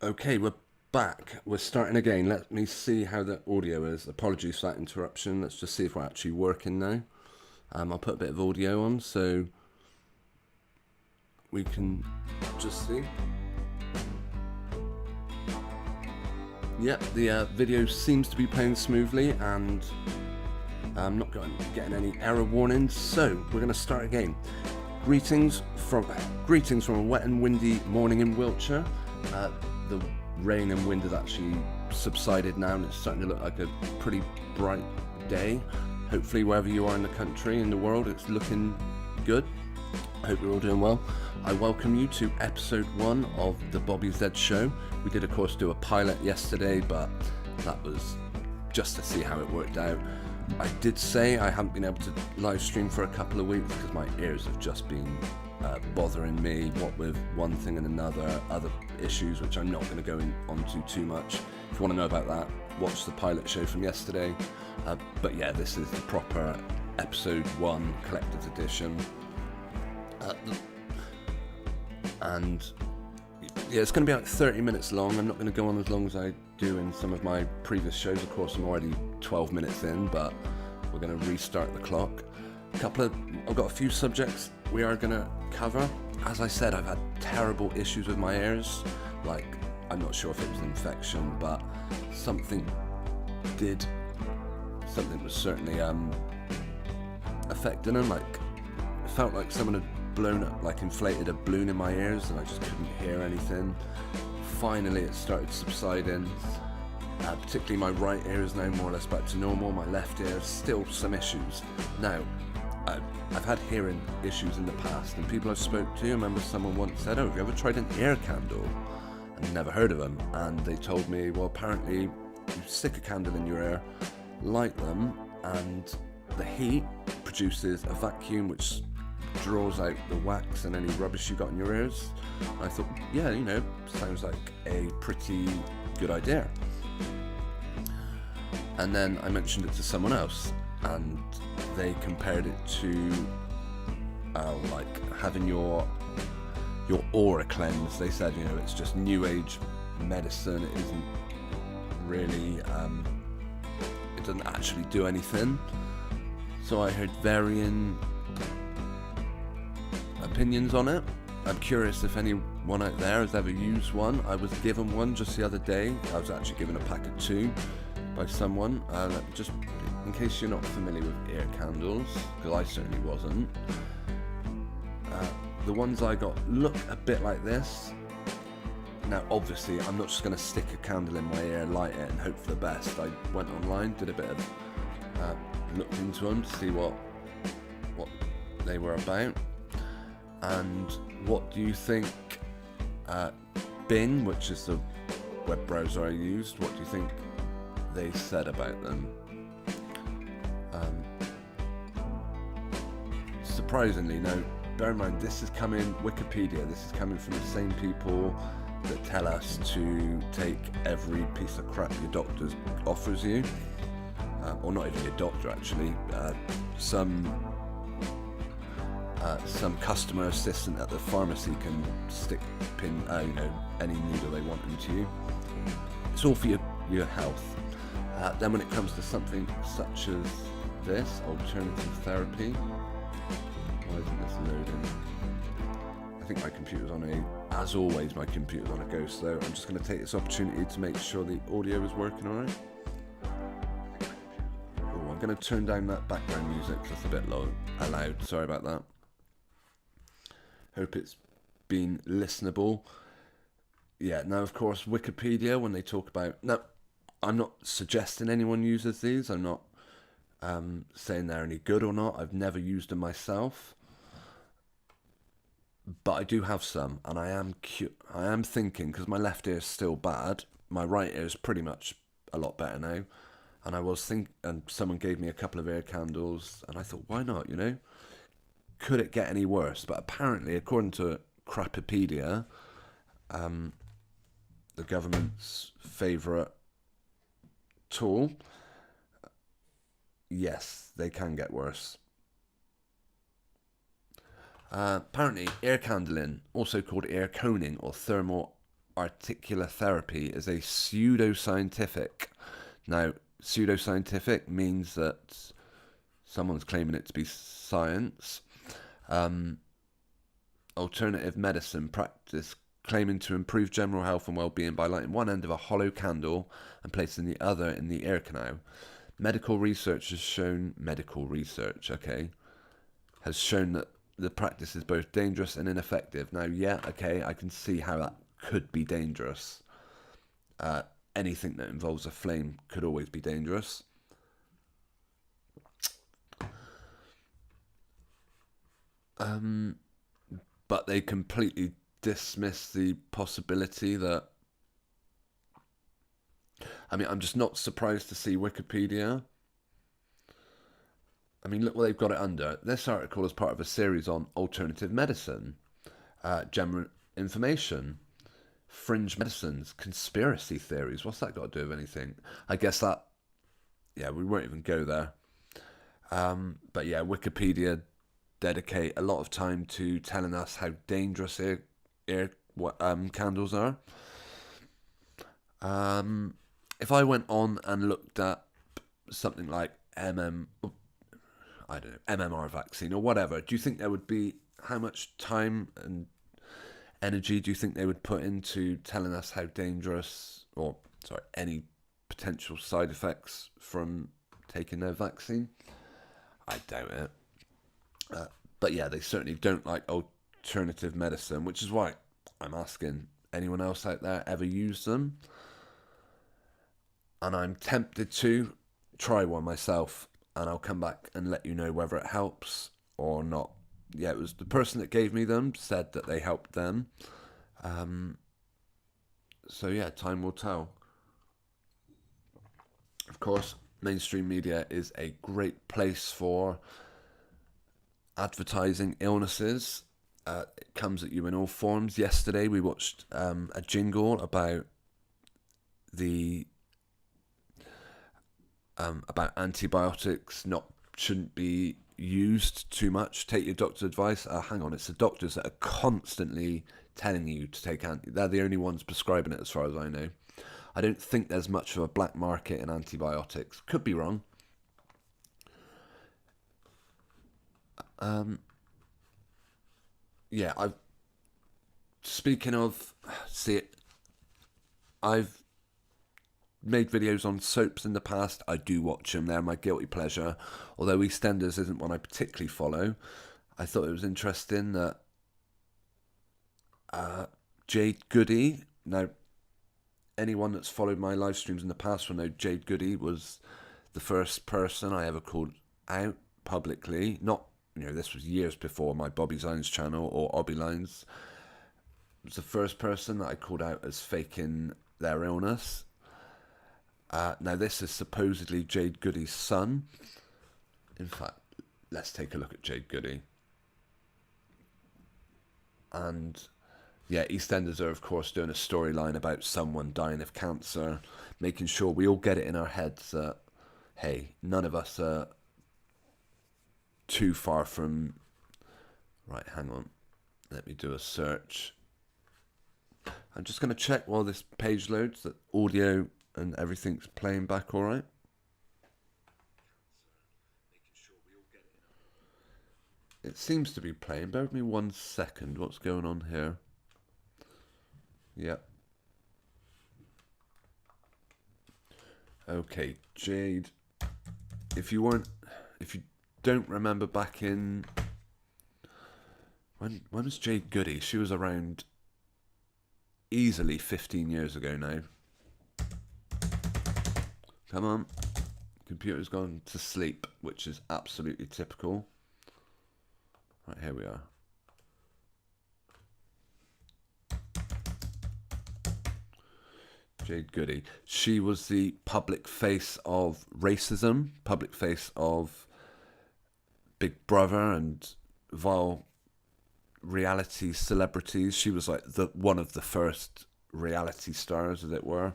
Okay, we're back. We're starting again. Let me see how the audio is. Apologies for that interruption. Let's just see if we're actually working now. I'll put a bit of audio on so we can just see. Yep, the video seems to be playing smoothly and I'm not getting any error warnings. So we're going to start again. Greetings from a wet and windy morning in Wiltshire. The rain and wind has actually subsided now and it's starting to look like a pretty bright day. Hopefully wherever you are in the country, in the world, it's looking good. I hope you're all doing well. I welcome you to episode 1 of the Bobby Z Show. We did of course do a pilot yesterday, but that was just to see how it worked out. I did say I haven't been able to live stream for a couple of weeks because my ears have just been bothering me, what with one thing and another, other issues which I'm not going to go onto too much. If you want to know about that, watch the pilot show from yesterday. But yeah, this is the proper episode 1 collector's edition. And yeah, it's going to be about 30 minutes long. I'm not going to go on as long as I do in some of my previous shows. Of course, I'm already 12 minutes in, but we're going to restart the clock. I've got a few subjects we are going to cover. As I said, I've had terrible issues with my ears. Like, I'm not sure if it was an infection, but something was certainly affecting them. Like, it felt like someone had inflated a balloon in my ears and I just couldn't hear anything. Finally it started subsiding. Particularly my right ear is now more or less back to normal. My left ear, still some issues. Now, I've had hearing issues in the past, and people I've spoke to, I remember someone once said, "Oh, have you ever tried an ear candle?" I'd never heard of them, and they told me, well, apparently you stick a candle in your ear, light them, and the heat produces a vacuum which draws out the wax and any rubbish you got in your ears. And I thought, yeah, sounds like a pretty good idea. And then I mentioned it to someone else, and they compared it to like having your aura cleansed. They said, it's just new age medicine. It isn't really, it doesn't actually do anything. So I heard varying opinions on it. I'm curious if anyone out there has ever used one. I was given one just the other day. I was actually given a pack of 2 by someone. Just in case you're not familiar with ear candles, because I certainly wasn't. The ones I got look a bit like this. Now obviously I'm not just going to stick a candle in my ear, light it and hope for the best. I went online, did a bit of looked into them to see what they were about. And what do you think Bing, which is the web browser I used, what do you think they said about them? Surprisingly, now bear in mind this is coming Wikipedia, this is coming from the same people that tell us to take every piece of crap your doctor offers you, or not even your doctor actually, some customer assistant at the pharmacy can stick any needle they want into you. It's all for your health. Then when it comes to something such as this, alternative therapy, why isn't this loading? I think my computer's as always, my computer's on a go slow. I'm just going to take this opportunity to make sure the audio is working alright. Oh, I'm going to turn down that background music because it's a bit loud. Sorry about that. Hope it's been listenable. Yeah, now of course Wikipedia, when they talk about... Now, I'm not suggesting anyone uses these. I'm not saying they're any good or not. I've never used them myself. But I do have some, and I am thinking, because my left ear is still bad, my right ear is pretty much a lot better now. And I was thinking, and someone gave me a couple of ear candles, and I thought, why not, Could it get any worse? But apparently, according to Crapopedia, the government's favourite tool, yes, they can get worse. Apparently, air candling, also called air coning or thermal articular therapy is a pseudoscientific. Now, pseudoscientific means that someone's claiming it to be science. Alternative medicine practice claiming to improve general health and well-being by lighting one end of a hollow candle and placing the other in the ear canal. Medical research has shown that the practice is both dangerous and ineffective. Now, yeah, okay, I can see how that could be dangerous. Anything that involves a flame could always be dangerous. But they completely dismiss the possibility that... I mean, I'm just not surprised to see Wikipedia. I mean, look what they've got it under. This article is part of a series on alternative medicine, general information, fringe medicines, conspiracy theories. What's that got to do with anything? I guess that... yeah, we won't even go there. But yeah, Wikipedia dedicate a lot of time to telling us how dangerous ear candles are. If I went on and looked at something like MMR vaccine or whatever, do you think there would be... how much time and energy do you think they would put into telling us how dangerous, or sorry, any potential side effects from taking their vaccine? I doubt it. But yeah, they certainly don't like alternative medicine, which is why I'm asking, anyone else out there ever use them? And I'm tempted to try one myself, and I'll come back and let you know whether it helps or not. Yeah, it was the person that gave me them said that they helped them. So yeah, time will tell. Of course, mainstream media is a great place for advertising illnesses. It comes at you in all forms. Yesterday we watched a jingle about about antibiotics shouldn't be used too much. Take your doctor's advice. Hang on, it's the doctors that are constantly telling you to take they're the only ones prescribing it, as far as I know. I don't think there's much of a black market in antibiotics. Could be wrong. Yeah, speaking of, I've made videos on soaps in the past. I do watch them. They're my guilty pleasure. Although EastEnders isn't one I particularly follow. I thought it was interesting that Jade Goody... now, anyone that's followed my live streams in the past will know Jade Goody was the first person I ever called out publicly. Not, this was years before my Bobby Zines channel or Obby Lines. It was the first person that I called out as faking their illness. Now, this is supposedly Jade Goody's son. In fact, let's take a look at Jade Goody. And yeah, EastEnders are, of course, doing a storyline about someone dying of cancer, making sure we all get it in our heads that, hey, none of us are too far from... Right, hang on. Let me do a search. I'm just going to check while this page loads that audio and everything's playing back all right. It seems to be playing. Bear with me 1 second. What's going on here? Yep. Okay, Jade. If you don't remember back in... When was Jade Goody? She was around easily 15 years ago now. Come on. Computer's gone to sleep, which is absolutely typical. Right, here we are. Jade Goody. She was the public face of racism, public face of Big Brother and vile reality celebrities. She was like one of the first reality stars, as it were.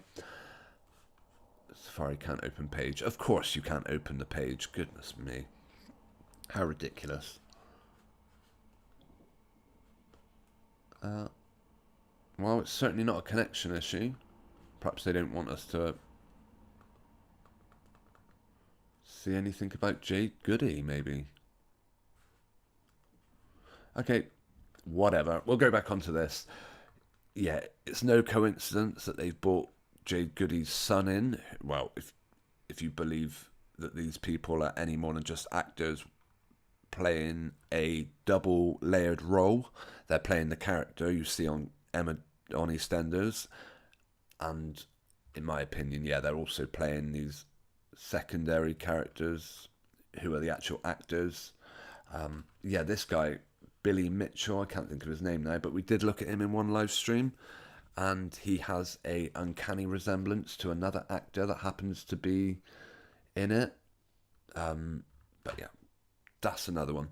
Safari can't open page. Of course you can't open the page. Goodness me. How ridiculous. Well, it's certainly not a connection issue. Perhaps they don't want us to see anything about Jade Goody, maybe. Okay, whatever. We'll go back onto this. Yeah, it's no coincidence that they've brought Jade Goody's son in. Well, if you believe that these people are any more than just actors playing a double layered role, they're playing the character you see on EastEnders, and in my opinion, yeah, they're also playing these secondary characters who are the actual actors. Yeah, this guy, Billy Mitchell, I can't think of his name now, but we did look at him in one live stream, and he has a uncanny resemblance to another actor that happens to be in it. But yeah, that's another one.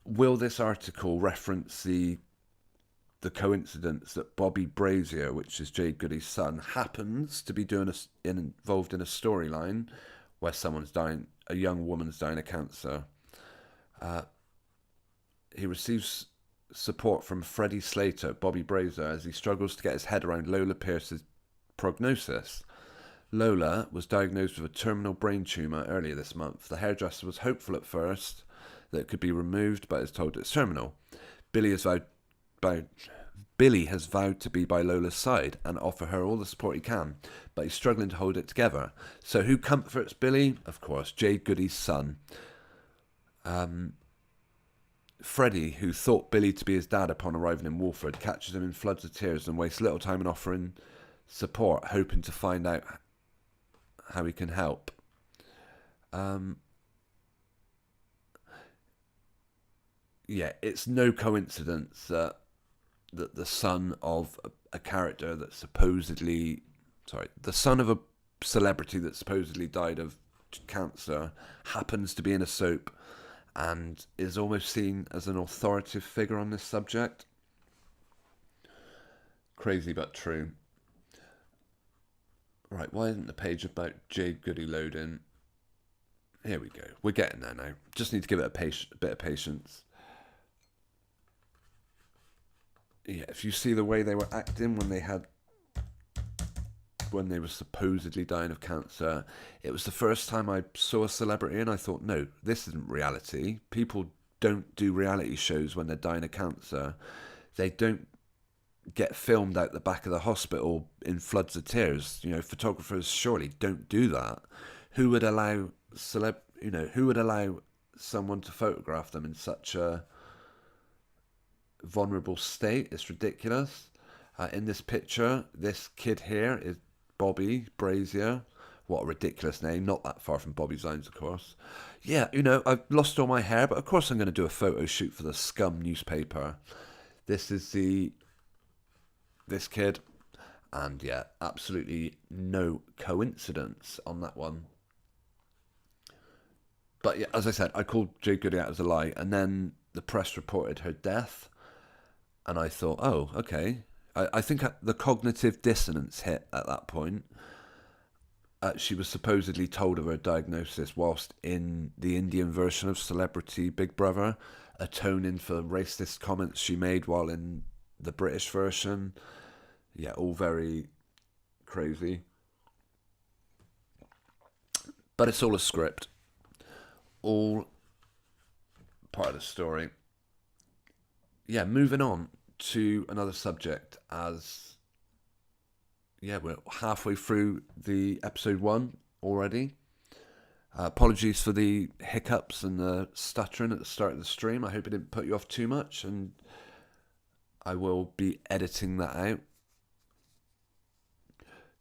Will this article reference the coincidence that Bobby Brazier, which is Jade Goody's son, happens to be involved in a storyline where a young woman's dying of cancer? He receives support from Freddie Slater, Bobby Brazier, as he struggles to get his head around Lola Pierce's prognosis. Lola was diagnosed with a terminal brain tumour earlier this month. The hairdresser was hopeful at first that it could be removed, but is told it's terminal. Billy has vowed to be by Lola's side and offer her all the support he can, but he's struggling to hold it together. So who comforts Billy? Of course, Jade Goody's son. Freddie, who thought Billy to be his dad upon arriving in Wolford, catches him in floods of tears and wastes little time in offering support, hoping to find out how he can help. Yeah, it's no coincidence that the son of a character that the son of a celebrity that supposedly died of cancer happens to be in a soap and is almost seen as an authoritative figure on this subject. Crazy but true. Right, why isn't the page about Jade Goody loading? Here we go. We're getting there now. Just need to give it a bit of patience. Yeah, if you see the way they were acting when they were supposedly dying of cancer, it was the first time I saw a celebrity and I thought, no, this isn't reality. People don't do reality shows when they're dying of cancer. They don't get filmed out the back of the hospital in floods of tears. You know, photographers surely don't do that. Who would allow someone to photograph them in such a vulnerable state? It's ridiculous. In this picture, this kid here is Bobby Brazier. What a ridiculous name. Not that far from Bobby Zines, of course. Yeah, I've lost all my hair, but of course I'm going to do a photo shoot for the Scum newspaper. This is this kid. And yeah, absolutely no coincidence on that one. But yeah, as I said, I called Jade Goody out as a lie, and then the press reported her death, and I thought, oh, okay. I think the cognitive dissonance hit at that point. She was supposedly told of her diagnosis whilst in the Indian version of Celebrity Big Brother, atoning for racist comments she made while in the British version. Yeah, all very crazy. But it's all a script. All part of the story. Yeah, moving on to another subject, as we're halfway through the episode 1 already. Apologies for the hiccups and the stuttering at the start of the stream. I hope it didn't put you off too much, and I will be editing that out.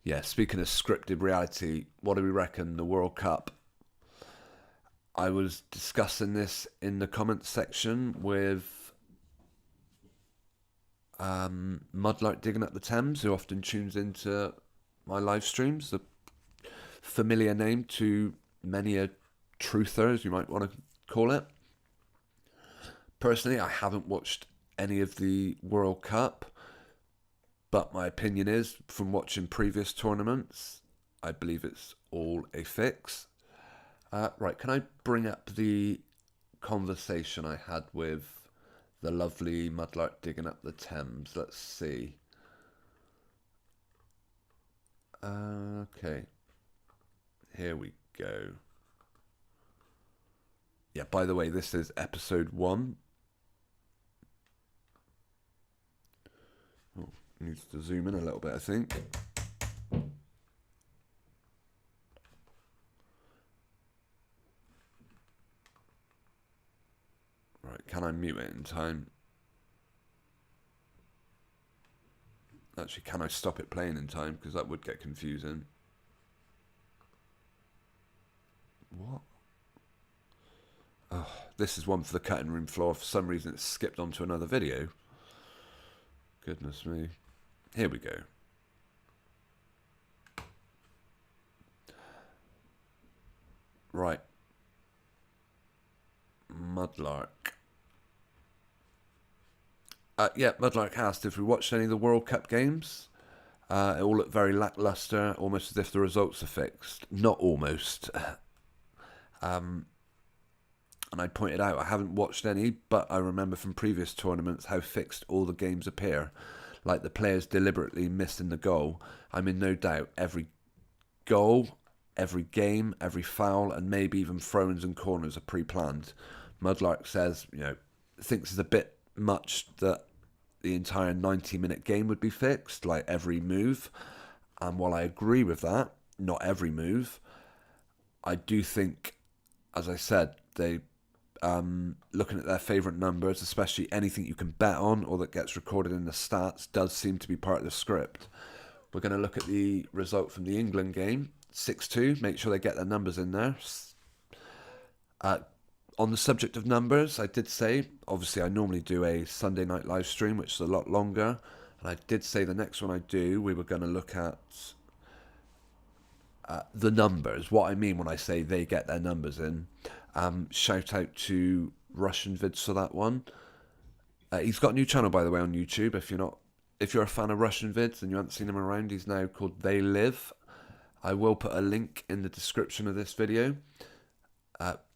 Yeah, speaking of scripted reality, what do we reckon? The World Cup. I was discussing this in the comments section with Mudlark Digging Up the Thames, who often tunes into my live streams. A familiar name to many a truther, as you might want to call it. Personally, I haven't watched any of the World Cup, but my opinion is, from watching previous tournaments, I believe it's all a fix. Right, can I bring up the conversation I had with the lovely Mudlark Digging Up the Thames? Let's see. Okay. Here we go. Yeah, by the way, this is episode 1. Oh, needs to zoom in a little bit, I think. Right, can I mute it in time? Actually, can I stop it playing in time? Because that would get confusing. What? Oh, this is one for the cutting room floor. For some reason, it's skipped onto another video. Goodness me. Here we go. Right. Mudlark. Yeah, Mudlark asked if we watched any of the World Cup games. It all looked very lackluster, almost as if the results are fixed. Not almost. And I pointed out I haven't watched any, but I remember from previous tournaments how fixed all the games appear. Like the players deliberately missing the goal. I'm in no doubt every goal, every game, every foul, and maybe even throw-ins and corners are pre-planned. Mudlark says, thinks it's a bit much that the entire 90-minute game would be fixed, like every move. And while I agree with that, not every move, I do think, as I said, they looking at their favourite numbers, especially anything you can bet on or that gets recorded in the stats, does seem to be part of the script. We're going to look at the result from the England game, 6-2. Make sure they get their numbers in there. On the subject of numbers, I did say, obviously I normally do a Sunday night live stream, which is a lot longer. And I did say the next one I do, we were going to look at the numbers. What I mean when I say they get their numbers in. Shout out to Russian Vids for that one. He's got a new channel, by the way, on YouTube. If you're a fan of Russian Vids and you haven't seen him around, he's now called They Live. I will put a link in the description of this video.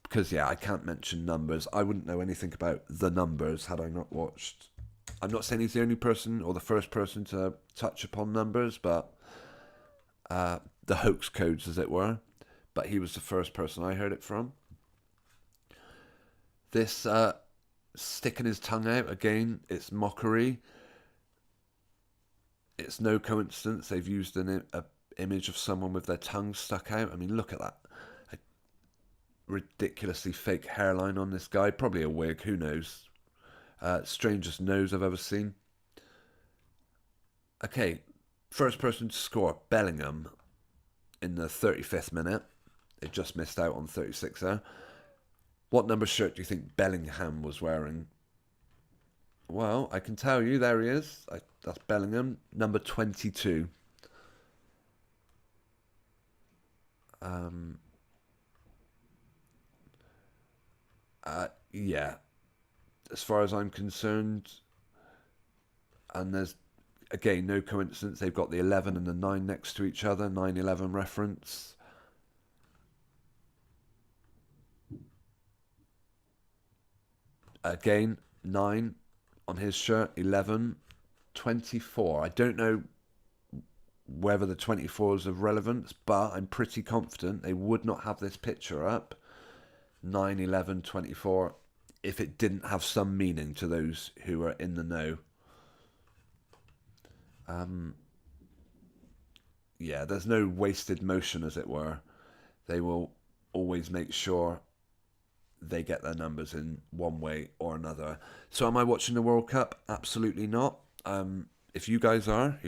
Because, yeah, I can't mention numbers. I wouldn't know anything about the numbers had I not watched. I'm not saying he's the only person or the first person to touch upon numbers, but the hoax codes, as it were. But he was the first person I heard it from. This sticking his tongue out, again, it's mockery. It's no coincidence they've used an image of someone with their tongue stuck out. I mean, look at that. Ridiculously fake hairline on this guy. Probably a wig, who knows. Strangest nose I've ever seen. Okay, first person to score, Bellingham, in the 35th minute. They just missed out on 36 there. What number shirt do you think Bellingham was wearing? Well, I can tell you, there he is. That's Bellingham, number 22. Yeah, as far as I'm concerned, and there's, again, no coincidence, they've got the 11 and the 9 next to each other, 9-11 reference. Again, 9 on his shirt, 11, 24. I don't know whether the 24 is of relevance, but I'm pretty confident they would not have this picture up, 9, 11, 24, if it didn't have some meaning to those who are in the know. Yeah, there's no wasted motion, as it were. They will always make sure they get their numbers in one way or another. So am I watching the World Cup? Absolutely not. If you guys are,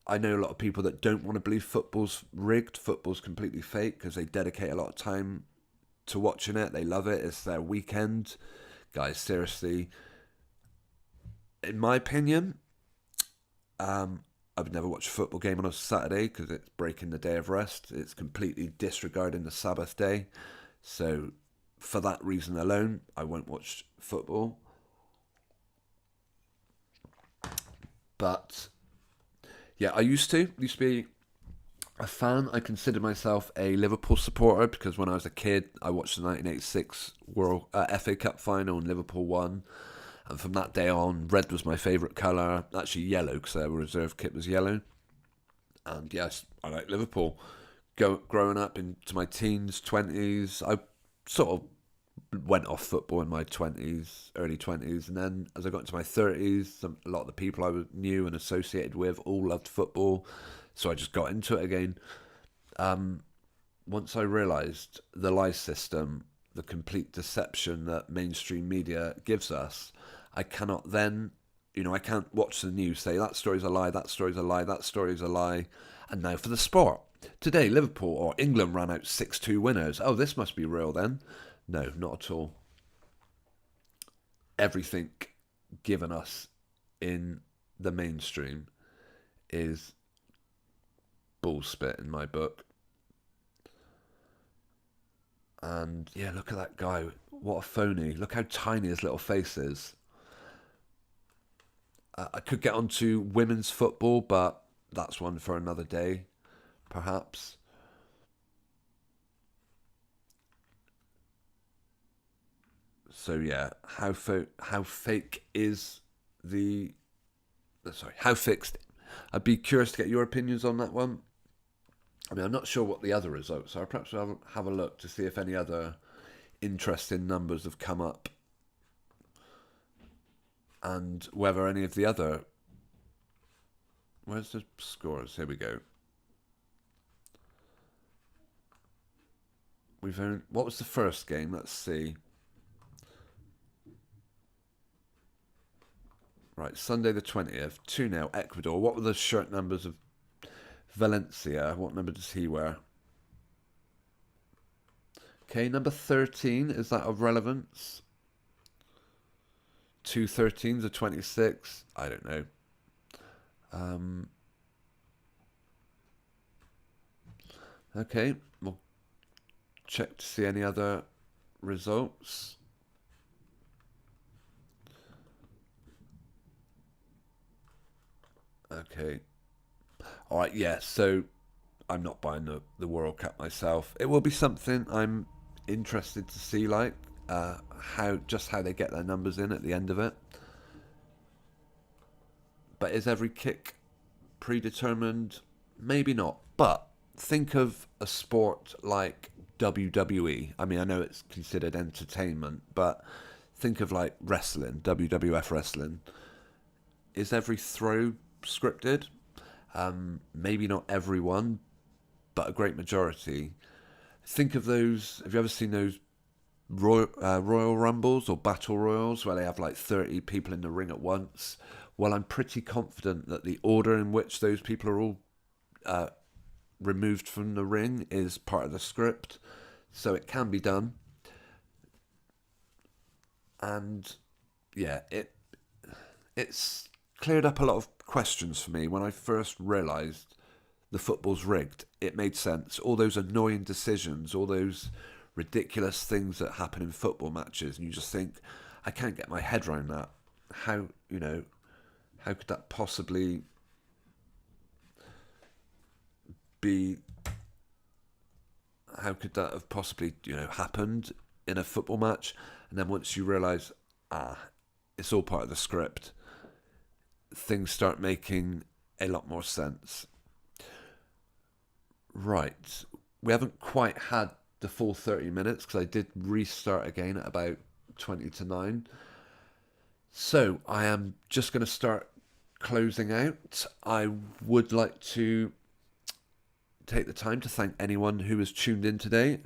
I know a lot of people that don't want to believe football's rigged, football's completely fake, because they dedicate a lot of time to watching it. They love it. It's their weekend. Guys, seriously, in my opinion, I would never watch a football game on a Saturday because it's breaking the day of rest. It's completely disregarding the Sabbath day. So for that reason alone, I won't watch football. But yeah, I used to be a fan. I consider myself a Liverpool supporter because when I was a kid, I watched the 1986 World FA Cup final and Liverpool won. And from that day on, red was my favourite colour. Actually, yellow, because their reserve kit was yellow. And yes, I like Liverpool. Growing up into my teens, 20s, I sort of went off football in my 20s, early 20s. And then as I got into my 30s, a lot of the people I knew and associated with all loved football. So I just got into it again. Once I realised the lie system, the complete deception that mainstream media gives us, I cannot then, I can't watch the news, say that story's a lie, that story's a lie, that story's a lie. And now for the sport. Today, Liverpool or England ran out 6-2 winners. Oh, this must be real then. No, not at all. Everything given us in the mainstream is bullspit in my book. And yeah, look at that guy. What a phony. Look how tiny his little face is. I could get onto women's football, but that's one for another day, perhaps. So yeah, how fake is the... Sorry, how fixed? I'd be curious to get your opinions on that one. I mean, I'm not sure what the other results are. Perhaps we'll have a look to see if any other interesting numbers have come up. And whether any of the other... Where's the scores? Here we go. What was the first game? Let's see. Right, Sunday the 20th, 2-0, Ecuador. What were the shirt numbers of Valencia? What number does he wear? Okay, number 13. Is that of relevance? 2 13s or 26? I don't know. Okay, we'll check to see any other results. Okay. All right, yeah, so I'm not buying the World Cup myself. It will be something I'm interested to see, like how they get their numbers in at the end of it. But is every kick predetermined? Maybe not. But think of a sport like WWE. I mean, I know it's considered entertainment, but think of like wrestling, WWF wrestling. Is every throw scripted? Maybe not everyone, but a great majority. Think of those. Have you ever seen those Royal Rumbles or Battle Royals where they have like 30 people in the ring at once? Well, I'm pretty confident that the order in which those people are all removed from the ring is part of the script, so it can be done. And yeah, it's cleared up a lot of questions for me. When I first realised the football's rigged, it made sense. All those annoying decisions, all those ridiculous things that happen in football matches, and you just think, I can't get my head around that. How could that possibly be? How could that have possibly, happened in a football match? And then once you realise, it's all part of the script, things start making a lot more sense. Right. We haven't quite had the full 30 minutes because I did restart again at about 20 to 9. So I am just going to start closing out. I would like to take the time to thank anyone who has tuned in today.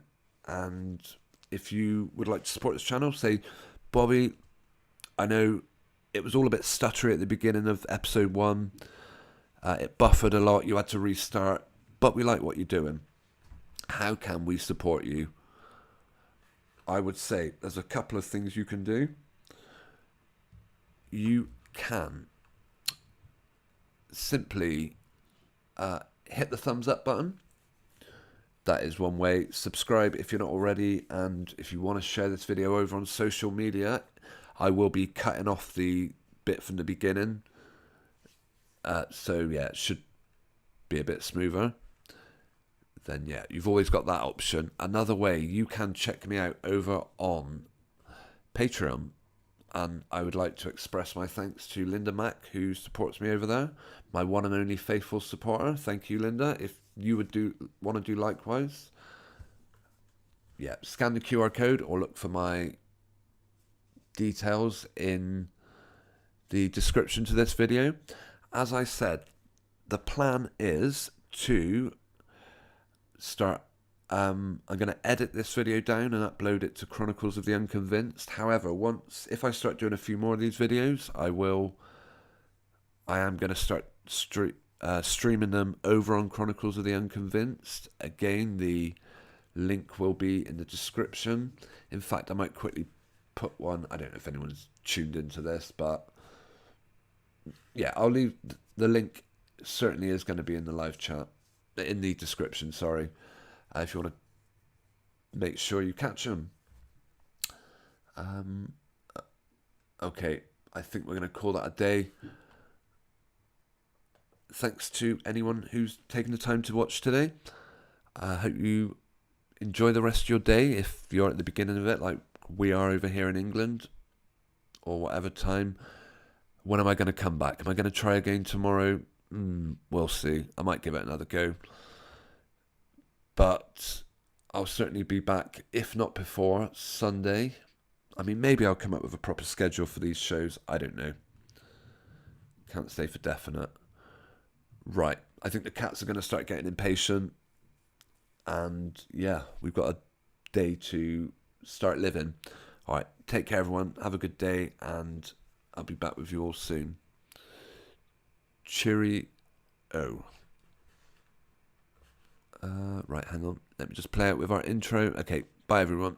And if you would like to support this channel, say, Bobby, I know it was all a bit stuttery at the beginning of episode 1. It buffered a lot. You had to restart. But we like what you're doing. How can we support you? I would say there's a couple of things you can do. You can simply hit the thumbs up button. That is one way. Subscribe if you're not already. And if you want to share this video over on social media, I will be cutting off the bit from the beginning. So yeah, it should be a bit smoother. Then yeah, you've always got that option. Another way, you can check me out over on Patreon. And I would like to express my thanks to Linda Mack, who supports me over there, my one and only faithful supporter. Thank you, Linda. If you would want to do likewise, yeah, scan the QR code or look for my details in the description to this video. As I said, the plan is to start. I'm going to edit this video down and upload it to Chronicles of the Unconvinced. However, if I start doing a few more of these videos, I am going to start streaming them over on Chronicles of the Unconvinced. Again, the link will be in the description. In fact, I might quickly put one. I don't know if anyone's tuned into this, but yeah, I'll leave the link. Certainly is going to be in the live chat, in the description, sorry, if you want to make sure you catch them. Okay, I think we're going to call that a day. Thanks to anyone who's taken the time to watch today. I hope you enjoy the rest of your day if you're at the beginning of it, like we are over here in England, or whatever time. When am I going to come back? Am I going to try again tomorrow? We'll see. I might give it another go. But I'll certainly be back, if not before Sunday. I mean, maybe I'll come up with a proper schedule for these shows. I don't know. Can't say for definite. Right. I think the cats are going to start getting impatient. And yeah, we've got a day to start living. All right. Take care, everyone. Have a good day. And I'll be back with you all soon. Cheerio. Right, hang on. Let me just play it with our intro. Okay. Bye, everyone.